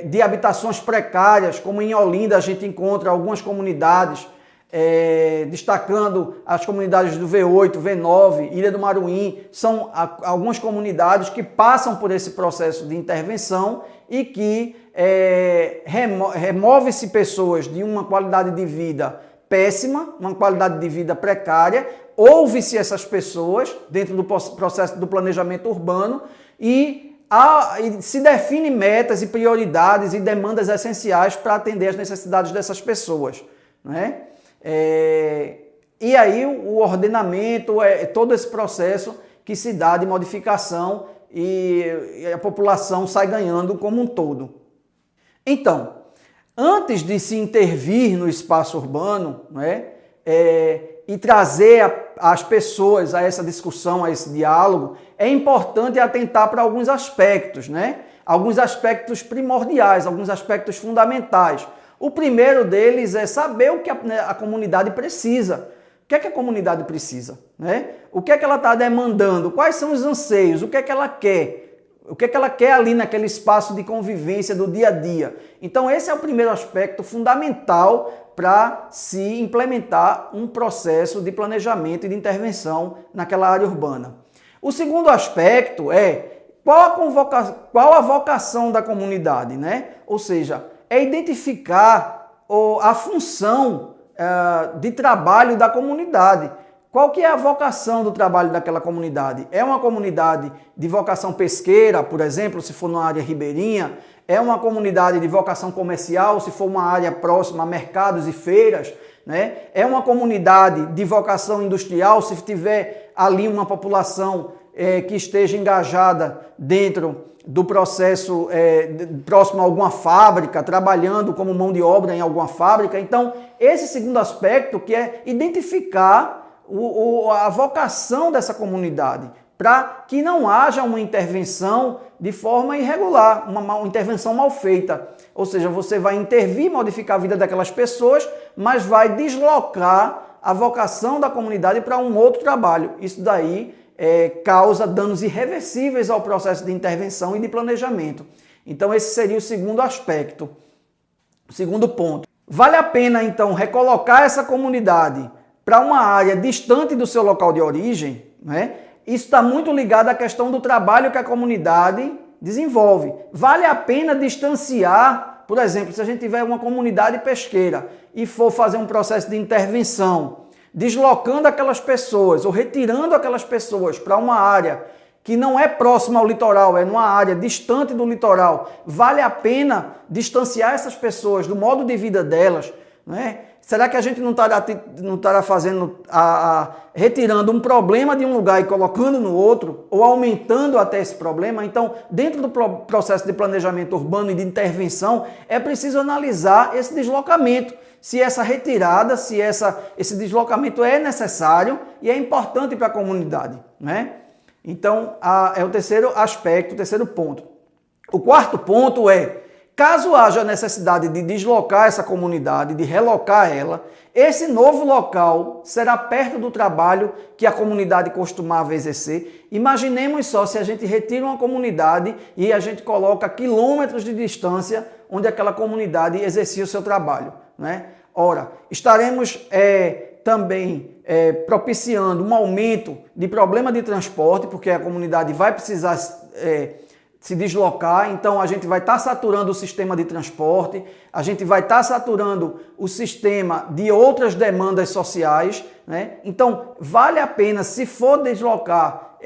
de habitações precárias, como em Olinda a gente encontra algumas comunidades, destacando as comunidades do V8, V9, Ilha do Maruim, são algumas comunidades que passam por esse processo de intervenção e que remove-se pessoas de uma qualidade de vida péssima, uma qualidade de vida precária, ouve-se essas pessoas dentro do processo do planejamento urbano e se define metas e prioridades e demandas essenciais para atender às necessidades dessas pessoas. Né? E aí o ordenamento, todo esse processo que se dá de modificação e a população sai ganhando como um todo. Então, antes de se intervir no espaço urbano, né, e trazer as pessoas a essa discussão, a esse diálogo, é importante atentar para alguns aspectos, né? Alguns aspectos primordiais, alguns aspectos fundamentais. O primeiro deles é saber o que a comunidade precisa. O que é que a comunidade precisa? Né? O que é que ela está demandando? Quais são os anseios? O que é que ela quer? O que é que ela quer ali naquele espaço de convivência do dia a dia? Então esse é o primeiro aspecto fundamental para se implementar um processo de planejamento e de intervenção naquela área urbana. O segundo aspecto é qual a vocação da comunidade, né? Ou seja, é identificar a função de trabalho da comunidade. qual que é a vocação do trabalho daquela comunidade? É uma comunidade de vocação pesqueira, por exemplo, se for numa área ribeirinha? É uma comunidade de vocação comercial, se for uma área próxima a mercados e feiras? Né? É uma comunidade de vocação industrial, se tiver ali uma população que esteja engajada dentro do processo próximo a alguma fábrica, trabalhando como mão de obra em alguma fábrica. Então, esse segundo aspecto, que é identificar a vocação dessa comunidade, para que não haja uma intervenção de forma irregular, uma intervenção mal feita. Ou seja, você vai intervir, modificar a vida daquelas pessoas, mas vai deslocar a vocação da comunidade para um outro trabalho. Isso daí causa danos irreversíveis ao processo de intervenção e de planejamento. Então, esse seria o segundo aspecto, o segundo ponto. Vale a pena, então, recolocar essa comunidade para uma área distante do seu local de origem, né? Isso está muito ligado à questão do trabalho que a comunidade desenvolve. Vale a pena distanciar, por exemplo, se a gente tiver uma comunidade pesqueira e for fazer um processo de intervenção, deslocando aquelas pessoas ou retirando aquelas pessoas para uma área que não é próxima ao litoral, é numa área distante do litoral, vale a pena distanciar essas pessoas do modo de vida delas, né? Será que a gente não estará fazendo, retirando um problema de um lugar e colocando no outro, ou aumentando até esse problema? Então, dentro do processo de planejamento urbano e de intervenção, é preciso analisar esse deslocamento, se essa retirada, se esse deslocamento é necessário e é importante para a comunidade, né? Então, é o terceiro aspecto, o terceiro ponto. O quarto ponto é: caso haja necessidade de deslocar essa comunidade, de relocar ela, esse novo local será perto do trabalho que a comunidade costumava exercer. Imaginemos só se a gente retira uma comunidade e a gente coloca quilômetros de distância onde aquela comunidade exercia o seu trabalho, né? Ora, estaremos também propiciando um aumento de problema de transporte, porque a comunidade vai precisar se deslocar, então a gente vai estar saturando o sistema de transporte, a gente vai estar saturando o sistema de outras demandas sociais, né? Então, vale a pena, se for deslocar,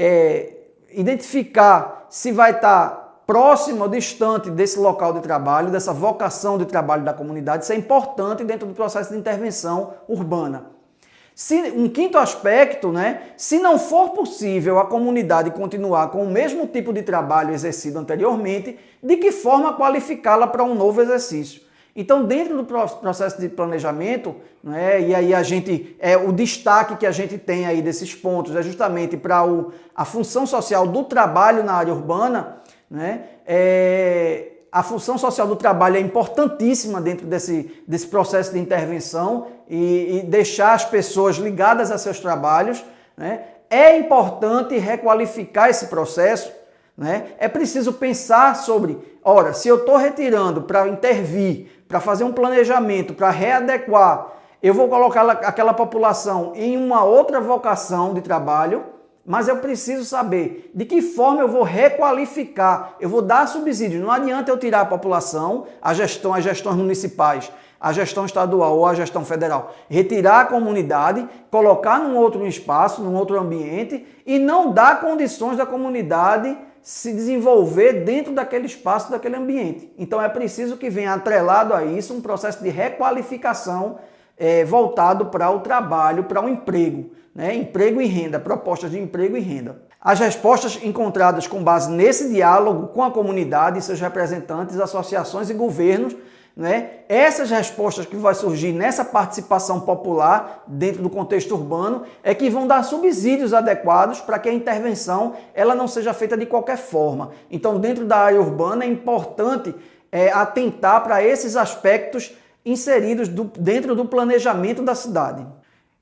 identificar se vai estar próximo ou distante desse local de trabalho, dessa vocação de trabalho da comunidade. Isso é importante dentro do processo de intervenção urbana. Um quinto aspecto, né? Se não for possível a comunidade continuar com o mesmo tipo de trabalho exercido anteriormente, de que forma qualificá-la para um novo exercício? Então, dentro do processo de planejamento, né, e aí o destaque que a gente tem aí desses pontos é justamente para a função social do trabalho na área urbana, né? A função social do trabalho é importantíssima dentro desse processo de intervenção e deixar as pessoas ligadas a seus trabalhos, né? É importante requalificar esse processo, né? É preciso pensar sobre, ora, se eu estou retirando para intervir, para fazer um planejamento, para readequar, eu vou colocar aquela população em uma outra vocação de trabalho, mas eu preciso saber de que forma eu vou requalificar, eu vou dar subsídio. Não adianta eu tirar a população, as gestões municipais, a gestão estadual ou a gestão federal, retirar a comunidade, colocar num outro espaço, num outro ambiente e não dar condições da comunidade se desenvolver dentro daquele espaço, daquele ambiente. Então é preciso que venha atrelado a isso um processo de requalificação voltado para o trabalho, para o emprego, né? Emprego e renda, propostas de emprego e renda. As respostas encontradas com base nesse diálogo com a comunidade, seus representantes, associações e governos, né? Essas respostas que vai surgir nessa participação popular dentro do contexto urbano é que vão dar subsídios adequados para que a intervenção ela não seja feita de qualquer forma. Então, dentro da área urbana é importante atentar para esses aspectos inseridos dentro do planejamento da cidade.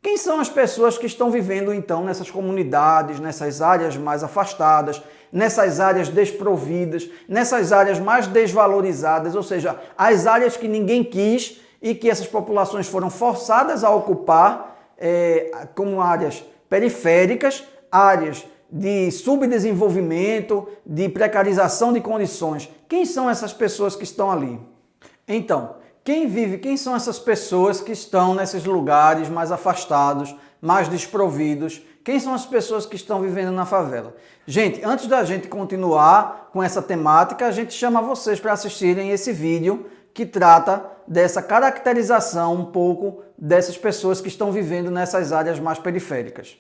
Quem são as pessoas que estão vivendo, então, nessas comunidades, nessas áreas mais afastadas, nessas áreas desprovidas, nessas áreas mais desvalorizadas, ou seja, as áreas que ninguém quis e que essas populações foram forçadas a ocupar como áreas periféricas, áreas de subdesenvolvimento, de precarização de condições. Quem são essas pessoas que estão ali? Então, quem são essas pessoas que estão nesses lugares mais afastados, mais desprovidos? Quem são as pessoas que estão vivendo na favela? Gente, antes da gente continuar com essa temática, a gente chama vocês para assistirem esse vídeo que trata dessa caracterização um pouco dessas pessoas que estão vivendo nessas áreas mais periféricas.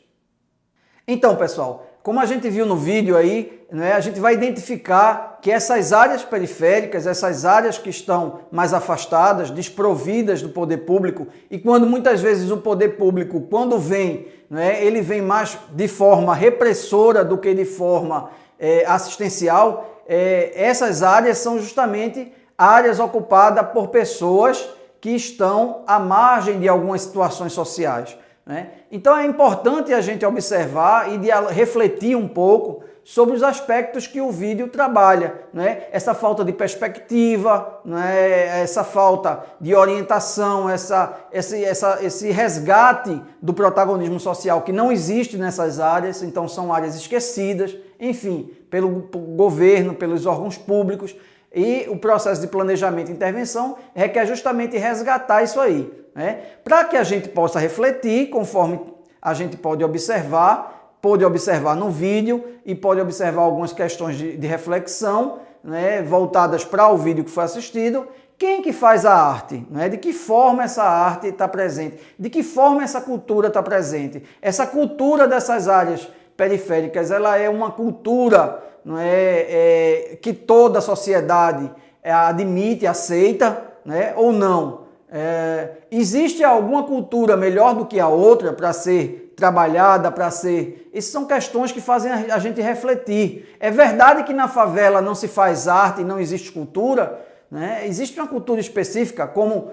Então, pessoal, como a gente viu no vídeo aí, né, a gente vai identificar que essas áreas periféricas, essas áreas que estão mais afastadas, desprovidas do poder público, e quando muitas vezes o poder público, quando vem, né, ele vem mais de forma repressora do que de forma assistencial, essas áreas são justamente áreas ocupadas por pessoas que estão à margem de algumas situações sociais, né? Então é importante a gente observar e refletir um pouco sobre os aspectos que o vídeo trabalha, né? Essa falta de perspectiva, né? Essa falta de orientação, esse resgate do protagonismo social que não existe nessas áreas, então são áreas esquecidas, enfim, pelo governo, pelos órgãos públicos. E o processo de planejamento e intervenção requer justamente resgatar isso aí, né? Para que a gente possa refletir, conforme a gente pode observar no vídeo e pode observar algumas questões de reflexão, né, voltadas para o vídeo que foi assistido. Quem que faz a arte? Né? De que forma essa arte está presente? De que forma essa cultura está presente? Essa cultura dessas áreas periféricas, ela é uma cultura, não que toda a sociedade admite, aceita, né, ou não? Existe alguma cultura melhor do que a outra para ser trabalhada, para ser... Essas são questões que fazem a gente refletir. É verdade que na favela não se faz arte e não existe cultura, né? Existe uma cultura específica, como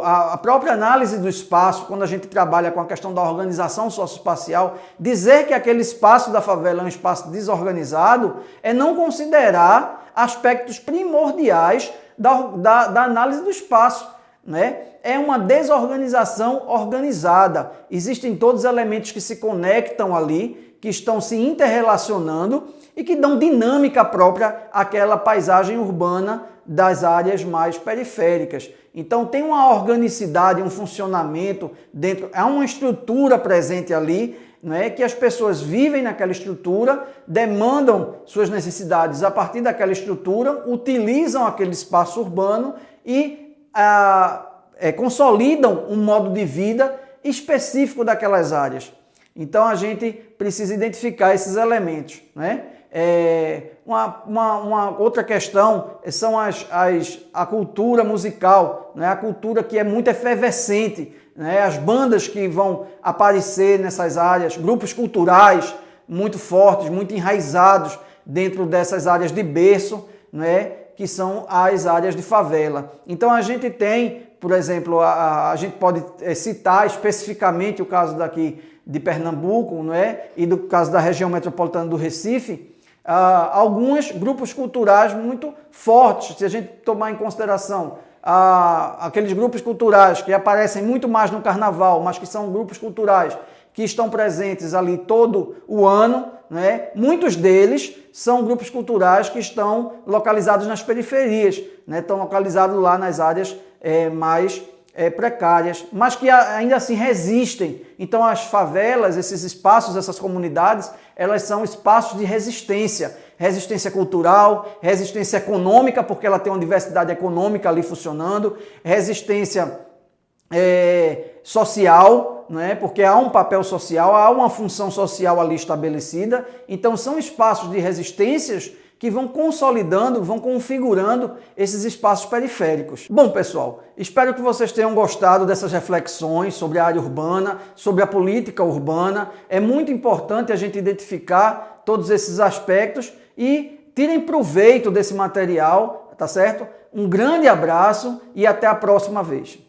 a própria análise do espaço, quando a gente trabalha com a questão da organização socioespacial, dizer que aquele espaço da favela é um espaço desorganizado é não considerar aspectos primordiais da análise do espaço, né? É uma desorganização organizada. Existem todos os elementos que se conectam ali, que estão se interrelacionando e que dão dinâmica própria àquela paisagem urbana das áreas mais periféricas. Então tem uma organicidade, um funcionamento dentro, há uma estrutura presente ali, né, que as pessoas vivem naquela estrutura, demandam suas necessidades a partir daquela estrutura, utilizam aquele espaço urbano e consolidam um modo de vida específico daquelas áreas. Então a gente precisa identificar esses elementos, né? Uma outra questão são a cultura musical, né? A cultura que é muito efervescente, né? As bandas que vão aparecer nessas áreas, grupos culturais muito fortes, muito enraizados dentro dessas áreas de berço, né? Que são as áreas de favela. Então a gente tem, por exemplo, a gente pode citar especificamente o caso daqui de Pernambuco, não é? E do caso da região metropolitana do Recife, alguns grupos culturais muito fortes, se a gente tomar em consideração aqueles grupos culturais que aparecem muito mais no carnaval, mas que são grupos culturais que estão presentes ali todo o ano, né? Muitos deles são grupos culturais que estão localizados nas periferias, né? Estão localizados lá nas áreas mais precárias, mas que ainda assim resistem. Então as favelas, esses espaços, essas comunidades, elas são espaços de resistência. Resistência cultural, resistência econômica, porque ela tem uma diversidade econômica ali funcionando, resistência social, né? Porque há um papel social, há uma função social ali estabelecida. Então são espaços de resistências que vão consolidando, vão configurando esses espaços periféricos. Bom, pessoal, espero que vocês tenham gostado dessas reflexões sobre a área urbana, sobre a política urbana. É muito importante a gente identificar todos esses aspectos e tirem proveito desse material, tá certo? Um grande abraço e até a próxima vez.